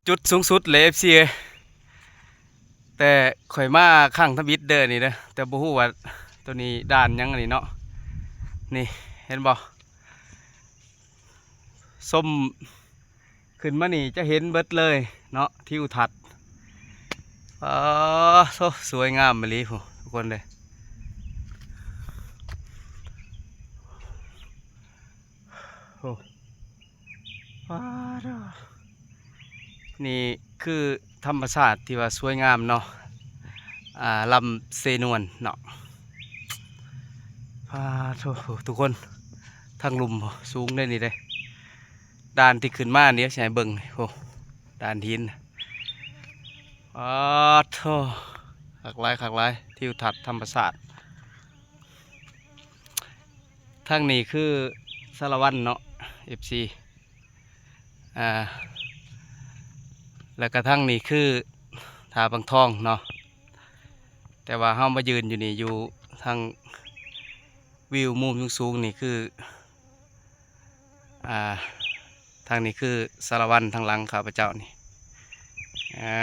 จุดสูงสุดเลยเอฟซีแต่ข่อยมาข้างทวิตเดอร์นี่นะแต่บ่ฮู้ว่าตัวนี้ด่านยังอันนี้เนาะนี่เห็นบ่ส้มขึ้นมานี่จะเห็นเบิดเลยเนาะทิวทัศน์อ๋อสวยงามมะลิผู้ทุกคนเลยโอ้ว้าวนี่คือธรรมชาติที่ว่าสวยงามเนาะลำเซนวนเนาะทุกคนทางลุมสูงได้นี่เลยด่านที่ขึ้นมาเนี่ยใช่เบิ่งโอ้ด่านหินอ๋อโธ่คักหลายทิวทัศน์ธรรมชาติทางนี้คือสารวัตรเนาะ FC อ่าแล้วก็ทางนี้คือทาบางทองเนาะแต่ว่าเฮามายืนอยู่นี่อยู่ทางวิวมุมสูงๆนี่คืออ่าทางนี้คือสารวัตรทางหลังข้าพเจ้านี่อ่า